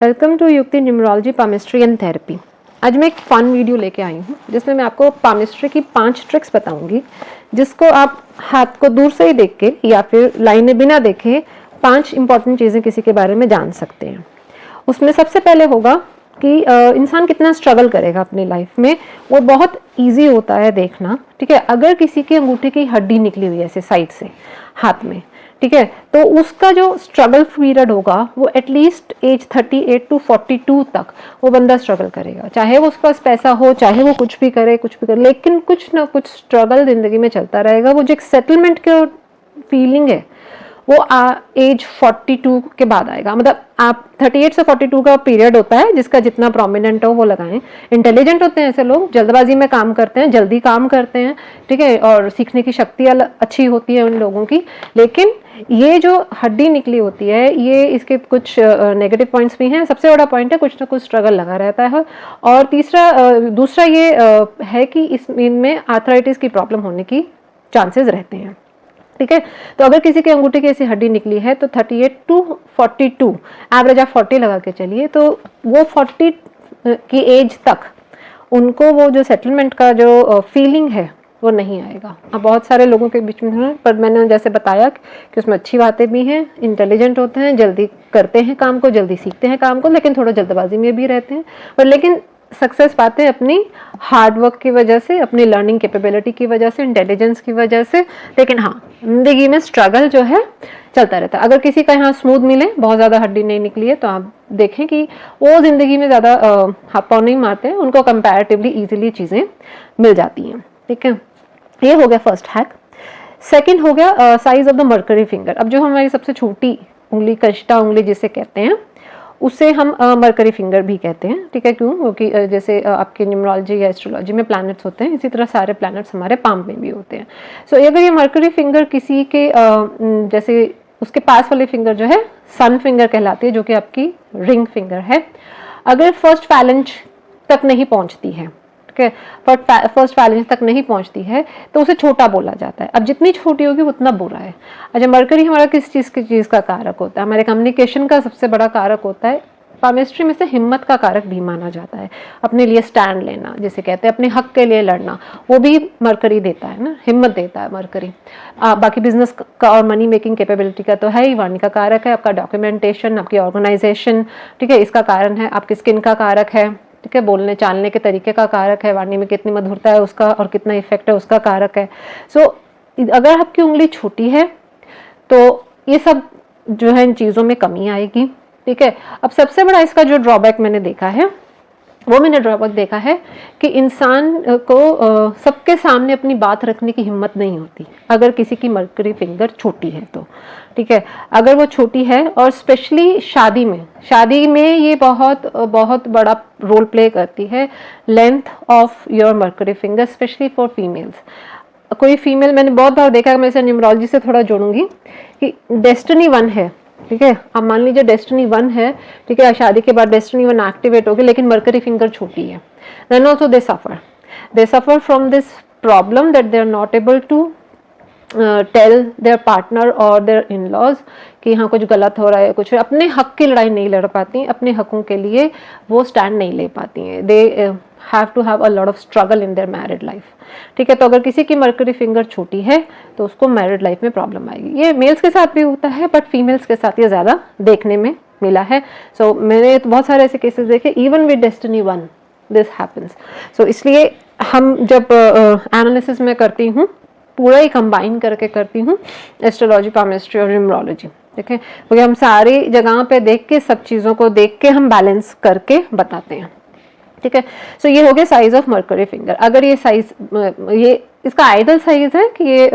Welcome to युक्ति numerology palmistry and therapy. आज मैं एक फन वीडियो लेके आई हूँ जिसमें मैं आपको पामिस्ट्री की 5 ट्रिक्स बताऊंगी, जिसको आप हाथ को दूर से ही देख के या फिर लाइनें बिना देखे 5 इंपॉर्टेंट चीज़ें किसी के बारे में जान सकते हैं। उसमें सबसे पहले होगा कि इंसान कितना स्ट्रगल करेगा अपनी लाइफ में, वो बहुत ईजी होता है देखना। ठीक है, अगर किसी के अंगूठे की हड्डी निकली हुई है ऐसे साइड से हाथ में, ठीक है, तो उसका जो स्ट्रगल पीरियड होगा वो एटलीस्ट एज 38 टू 42 तक वो बंदा स्ट्रगल करेगा। चाहे वो उसके पास पैसा हो, चाहे वो कुछ भी करे, लेकिन कुछ ना कुछ स्ट्रगल जिंदगी में चलता रहेगा। वो जो एक सेटलमेंट का फीलिंग है वो एज 42 के बाद आएगा। मतलब आप 38 से 42 का पीरियड होता है, जिसका जितना प्रोमिनेंट हो वो लगाएं। इंटेलिजेंट होते हैं ऐसे लोग, जल्दबाजी में काम करते हैं, जल्दी काम करते हैं, ठीक है, और सीखने की शक्ति अच्छी होती है उन लोगों की। लेकिन ये जो हड्डी निकली होती है, ये इसके कुछ नेगेटिव पॉइंट्स भी हैं। सबसे बड़ा पॉइंट है कुछ ना कुछ स्ट्रगल लगा रहता है। और दूसरा ये है कि इनमें आर्थराइटिस की प्रॉब्लम होने की चांसेस रहते हैं। ठीक है, तो अगर किसी के अंगूठे की ऐसी हड्डी निकली है तो 38 टू 42, एवरेज आप 40 लगा के चलिए, तो वो 40 की एज तक उनको वो जो सेटलमेंट का जो फीलिंग है वो नहीं आएगा। अब बहुत सारे लोगों के बीच में है, पर मैंने जैसे बताया कि उसमें अच्छी बातें भी हैं, इंटेलिजेंट होते हैं, जल्दी करते हैं काम को, जल्दी सीखते हैं काम को, लेकिन थोड़ा जल्दबाजी में भी रहते हैं। पर लेकिन सक्सेस पाते हैं अपनी हार्ड वर्क की वजह से, अपनी लर्निंग कैपेबिलिटी की वजह से, इंटेलिजेंस की वजह से। लेकिन हाँ, जिंदगी में स्ट्रगल जो है चलता रहता है। अगर किसी का यहाँ स्मूथ मिले, बहुत ज़्यादा हड्डी नहीं निकली है, तो आप देखें कि वो जिंदगी में ज़्यादा हाथ पाँव नहीं मारते हैं, उनको कंपैरेटिवली ईजिली चीज़ें मिल जाती हैं। ठीक है, ये हो गया फर्स्ट हैक। सेकेंड हो गया size of the mercury finger. अब जो हमारी सबसे छोटी उंगली, कष्टा उंगली जिसे कहते हैं, उसे हम मरकरी फिंगर भी कहते हैं। ठीक है, क्यों? क्योंकि जैसे आपके न्यूमरोलॉजी या एस्ट्रोलॉजी में प्लैनेट्स होते हैं, इसी तरह सारे प्लैनेट्स हमारे पाम में भी होते हैं। सो अगर ये मरकरी फिंगर किसी के जैसे उसके पास वाले फिंगर जो है सन फिंगर कहलाती है, जो कि आपकी रिंग फिंगर है, अगर फर्स्ट फैलेंज तक नहीं पहुंचती है, ठीक है, फर्स्ट फैलेंज तक नहीं पहुंचती है, तो उसे छोटा बोला जाता है। अब जितनी छोटी होगी उतना बुरा है। अच्छा, मरकरी हमारा किस चीज़ का कारक होता है? हमारे कम्युनिकेशन का सबसे बड़ा कारक होता है। पामिस्ट्री में से हिम्मत का कारक भी माना जाता है। अपने लिए स्टैंड लेना जिसे कहते हैं, अपने हक के लिए लड़ना, वो भी मरकरी देता है ना, हिम्मत देता है मरकरी। बाकी बिजनेस का और मनी मेकिंग कैपेबिलिटी का तो है ही, वाणी का कारक है। आपका डॉक्यूमेंटेशन, आपकी ऑर्गेनाइजेशन, ठीक है, इसका कारण है। आपकी स्किन का कारक है, ठीक है, बोलने चालने के तरीके का कारक है, वाणी में कितनी मधुरता है उसका और कितना इफेक्ट है उसका कारक है। सो अगर आपकी उंगली छोटी है तो ये सब जो है इन चीज़ों में कमी आएगी। ठीक है, अब सबसे बड़ा इसका जो ड्रॉबैक मैंने देखा है कि इंसान को सबके सामने अपनी बात रखने की हिम्मत नहीं होती अगर किसी की मरकरी फिंगर छोटी है तो। ठीक है, अगर वो छोटी है, और स्पेशली शादी में ये बहुत बड़ा रोल प्ले करती है, length of your mercury finger, specially for females. कोई फीमेल मैंने बहुत बार देखा है, मैं इसे न्यूमरोलॉजी से थोड़ा जोड़ूंगी कि डेस्टिनी 1 है, ठीक है, आप मान लीजिए डेस्टिनी 1 है, ठीक है, शादी के बाद डेस्टिनी 1 एक्टिवेट होगी, लेकिन मरकरी फिंगर छोटी है, then also they suffer from this problem that they are not able to tell their partner और देयर इन लॉज कि हाँ कुछ गलत हो रहा है, कुछ अपने हक की लड़ाई नहीं लड़ पाती, अपने हकों के लिए वो स्टैंड नहीं ले पाती हैं। They have to have a lot of struggle in their married life. ठीक है, तो अगर किसी की मरकरी फिंगर छोटी है तो उसको मैरिड लाइफ में प्रॉब्लम आएगी। ये मेल्स के साथ भी होता है, बट फीमेल्स के साथ ये ज़्यादा देखने में मिला है। सो मैंने तो बहुत सारे ऐसे केसेस देखे, even with destiny 1 this happens. So इसलिए हम जब एनालिसिस में करती हूँ, पूरा ही कंबाइन करके करती हूँ, एस्ट्रोलॉजी, पामिस्ट्री और न्यूमरोलॉजी। ठीक है, क्योंकि हम सारी जगह पे देख के, सब चीज़ों को देख के हम बैलेंस करके बताते हैं। ठीक है, सो ये हो गया साइज ऑफ मरकरी फिंगर। अगर ये साइज, ये इसका आइडल साइज है कि ये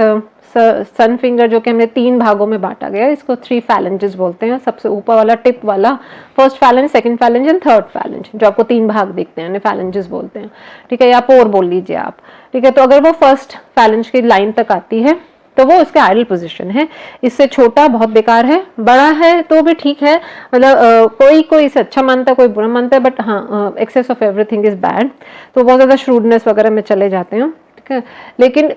सन फिंगर जो कि हमने 3 भागों में बांटा गया, इसको 3 फैलेंजेस बोलते हैं। सबसे ऊपर वाला टिप वाला first phalange, second phalange and third phalange, जो आपको 3 भाग दिखते हैं, फैलेंजेस बोलते हैं। ठीक है, या पोर बोल लीजिए आप। ठीक है, तो अगर वो फर्स्ट फैलेंज की लाइन तक आती है तो वो उसके आइडल पोजीशन है। इससे छोटा बहुत बेकार है, बड़ा है तो भी ठीक है, मतलब कोई इसे अच्छा मानता है, कोई बुरा मानता है, बट हाँ, excess of everything is bad, तो बहुत ज़्यादा श्रूडनेस वगैरह में चले जाते हैं। ठीक है, लेकिन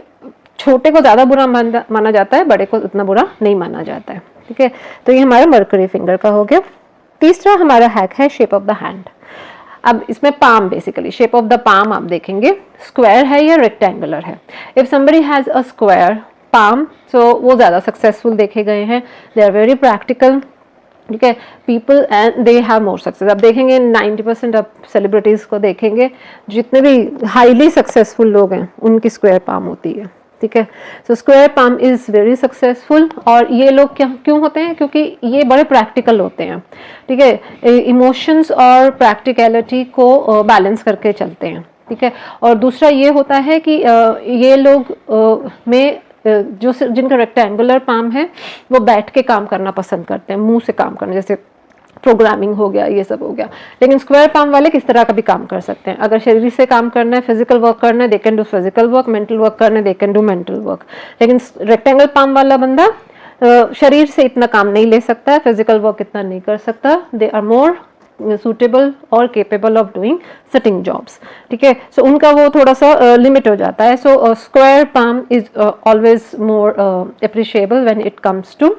छोटे को ज़्यादा बुरा माना जाता है, बड़े को उतना बुरा नहीं माना जाता है। ठीक है, तो ये हमारा मरकरी फिंगर का हो गया। तीसरा हमारा हैक है शेप ऑफ द हैंड। अब इसमें palm, basically shape of the palm आप देखेंगे स्क्वायर है या रेक्टेंगुलर है। If somebody has a square palm, so वो ज़्यादा सक्सेसफुल देखे गए हैं, दे आर वेरी प्रैक्टिकल, ठीक है, people and they have more success. अब देखेंगे 90% आप सेलिब्रिटीज़ को देखेंगे, जितने भी हाईली सक्सेसफुल लोग हैं उनकी स्क्वायर पाम होती है, ठीक है। So square palm is very successful. और ये लोग क्यों होते हैं? क्योंकि ये बड़े प्रैक्टिकल होते हैं, ठीक है, इमोशंस और प्रैक्टिकलिटी को बैलेंस करके चलते हैं, ठीक है। और दूसरा ये होता है कि ये लोग में जो जिनका रेक्टेंगुलर पाम है वो बैठ के काम करना पसंद करते हैं, मुंह से काम करना, जैसे प्रोग्रामिंग हो गया, ये सब हो गया। लेकिन स्क्वायर पाम वाले किस तरह का भी काम कर सकते हैं। अगर शरीर से काम करना है, फिजिकल वर्क करना है, they can do physical work, mental work करना है, they can do mental work. लेकिन रेक्टेंगल पाम वाला बंदा शरीर से इतना काम नहीं ले सकता है, फिजिकल वर्क इतना नहीं कर सकता, दे आर मोर सुटेबल और capable of doing sitting jobs, ठीक है। सो उनका वो थोड़ा सा लिमिट हो जाता है। So square palm is always more appreciable when it comes to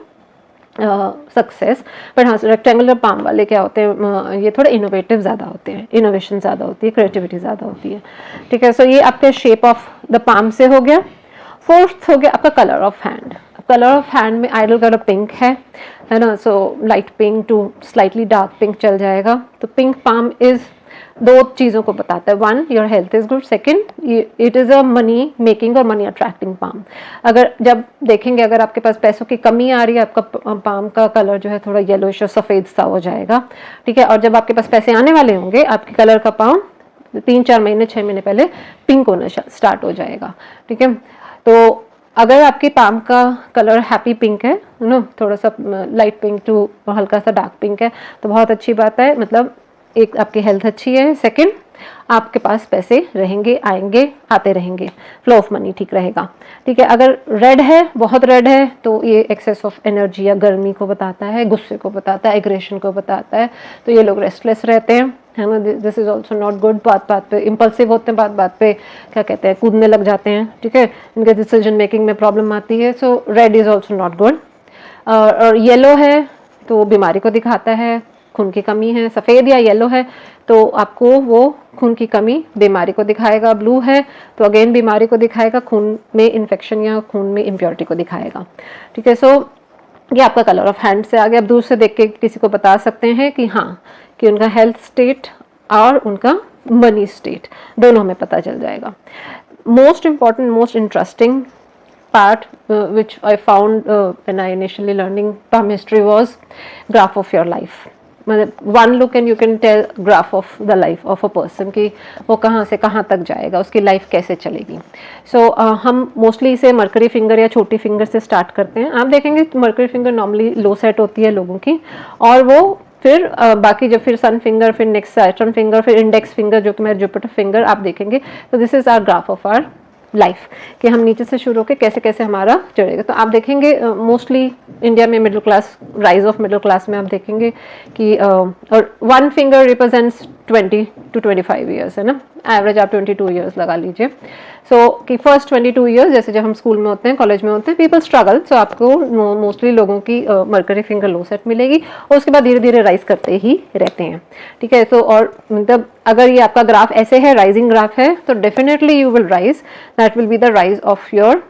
success. But हाँ, रेक्टेंगुलर पाम वाले क्या होते हैं, ये थोड़े इनोवेटिव ज़्यादा होते हैं, इनोवेशन ज़्यादा होती है, क्रिएटिविटी ज़्यादा होती है, ठीक है। सो ये आपके शेप ऑफ द पाम से हो गया। फोर्थ हो गया आपका colour of hand. Colour of hand में आइडल कलर पिंक है ना, so light pink to slightly dark pink चल जाएगा। तो पिंक पाम इज दो चीज़ों को बताता है, one your health is good, second it is a money making और मनी अट्रैक्टिंग पाम। अगर जब देखेंगे अगर आपके पास पैसों की कमी आ रही है, आपका पाम का कलर जो है थोड़ा येलोइश और सफ़ेद सा हो जाएगा, ठीक है। और जब आपके पास पैसे आने वाले होंगे, आपके कलर का पाम 3-4 महीने 6 महीने पहले पिंक होना स्टार्ट हो जाएगा, ठीक है। तो अगर आपकी पाम का कलर हैप्पी पिंक है ना, थोड़ा सा लाइट पिंक टू हल्का सा डार्क पिंक है, तो बहुत अच्छी बात है। मतलब एक आपकी हेल्थ अच्छी है, सेकंड आपके पास पैसे रहेंगे, आएंगे, आते रहेंगे, फ्लो ऑफ मनी ठीक रहेगा, ठीक है। अगर रेड है, बहुत रेड है, तो ये एक्सेस ऑफ एनर्जी या गर्मी को बताता है, गुस्से को बताता है, एग्रेशन को बताता है। तो ये लोग रेस्टलेस रहते हैं, है ना, this is also not good. बात बात पे इम्पल्सिव होते हैं, बात बात पे क्या कहते हैं, कूदने लग जाते हैं, ठीक है, इनके डिसीजन मेकिंग में प्रॉब्लम आती है। So red is also not good. और येलो है तो बीमारी को दिखाता है, खून की कमी है। सफ़ेद या येलो है तो आपको वो खून की कमी, बीमारी को दिखाएगा। ब्लू है तो अगेन बीमारी को दिखाएगा, खून में इन्फेक्शन या खून में इम्प्योरिटी को दिखाएगा, ठीक है। सो ये आपका कलर ऑफ हैंड से आ गया। अब दूर से देख के किसी को बता सकते हैं कि हाँ, कि उनका हेल्थ स्टेट और उनका मनी स्टेट दोनों हमें पता चल जाएगा। Most important, most interesting part which I found when I initially learning palm history was graph of your life. मतलब one look and you can tell graph of the life of a person कि वो कहाँ से कहाँ तक जाएगा, उसकी life कैसे चलेगी। So हम मोस्टली इसे मरकरी फिंगर या छोटी फिंगर से स्टार्ट करते हैं। आप देखेंगे mercury finger normally low set होती है लोगों की, और वो फिर बाकी जब फिर सन फिंगर, फिर नेक्स्ट सैटर्न फिंगर, फिर इंडेक्स फिंगर जो कि मेरा जुपिटर फिंगर आप देखेंगे। तो this is our graph of our life कि हम नीचे से शुरू होकर कैसे कैसे हमारा चढ़ेगा। तो आप देखेंगे मोस्टली इंडिया में middle class, rise of middle class में आप देखेंगे कि और one finger represents 20 to 25 years, है ना, एवरेज आप 22 ईयर्स लगा लीजिए। सो कि फर्स्ट 22 ईयर्स जैसे जब हम स्कूल में होते हैं, कॉलेज में होते हैं, पीपल स्ट्रगल। सो आपको मोस्टली लोगों की मरकरी फिंगर लो सेट मिलेगी और उसके बाद धीरे धीरे राइज करते ही रहते हैं, ठीक है। तो और मतलब अगर ये आपका ग्राफ ऐसे है, राइजिंग ग्राफ है, तो definitely you will rise, that will be the rise of your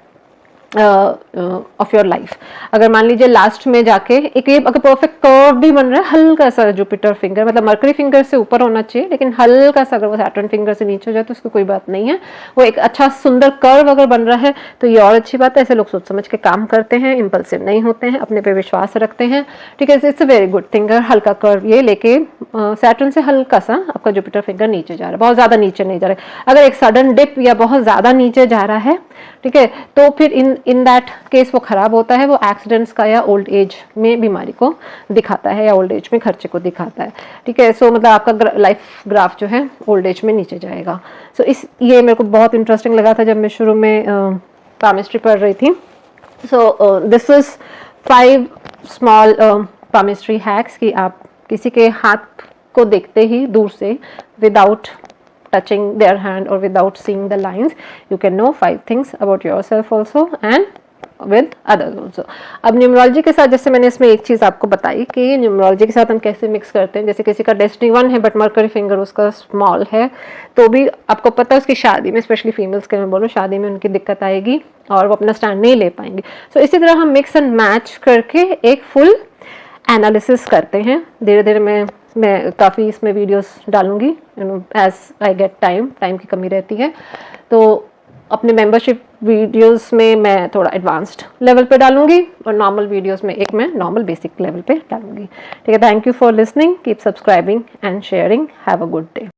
life. अगर मान लीजिए लास्ट में जाके एक ये अगर परफेक्ट कर्व भी बन रहा है, हल्का सा जुपिटर फिंगर, मतलब मरकरी फिंगर से ऊपर होना चाहिए, लेकिन हल्का सा अगर वो सैटर्न फिंगर से नीचे हो जाए तो उसकी कोई बात नहीं है। वो एक अच्छा सुंदर कर्व अगर बन रहा है तो ये और अच्छी बात है। ऐसे लोग सोच समझ के काम करते हैं, इम्पल्सिव नहीं होते हैं, अपने पे विश्वास रखते हैं, ठीक है। It's a very good thing. हल्का कर्व ये लेके सैटर्न से हल्का सा आपका जुपिटर फिंगर नीचे जा रहा है, बहुत ज्यादा नीचे नहीं जा रहा है। अगर एक सडन डिप या बहुत ज्यादा नीचे जा रहा है, ठीक है, तो फिर इन दैट केस वो खराब होता है, वो एक्सीडेंट्स का या ओल्ड एज में बीमारी को दिखाता है या ओल्ड एज में खर्चे को दिखाता है, ठीक है। सो मतलब आपका लाइफ ग्राफ जो है ओल्ड एज में नीचे जाएगा। सो ये मेरे को बहुत इंटरेस्टिंग लगा था जब मैं शुरू में पामिस्ट्री पढ़ रही थी। So this was 5 small palmistry hacks कि आप किसी के हाथ को देखते ही दूर से, without touching their hand or without seeing the lines, you can know 5 things about yourself also and with others also. अब न्यूमरोलॉजी के साथ जैसे मैंने इसमें एक चीज़ आपको बताई कि न्यूमरोलॉजी के साथ हम कैसे मिक्स करते हैं, जैसे किसी का डेस्टिनी 1 है बट मरकरी फिंगर उसका स्मॉल है, तो भी आपको पता है उसकी शादी में, स्पेशली फीमेल्स के मैं बोलूँ, शादी में उनकी दिक्कत आएगी और वो अपना स्टैंड नहीं ले पाएंगे। सो इसी तरह हम मिक्स एंड मैच करके एक फुल एनालिसिस करते हैं। धीरे धीरे मैं काफ़ी इसमें वीडियोस डालूंगी, एज आई गेट टाइम की कमी रहती है, तो अपने मेंबरशिप वीडियोस में मैं थोड़ा एडवांस्ड लेवल पे डालूंगी और नॉर्मल वीडियोस में एक मैं नॉर्मल बेसिक लेवल पे डालूंगी। ठीक है, thank you for listening, keep subscribing and sharing, have a good day.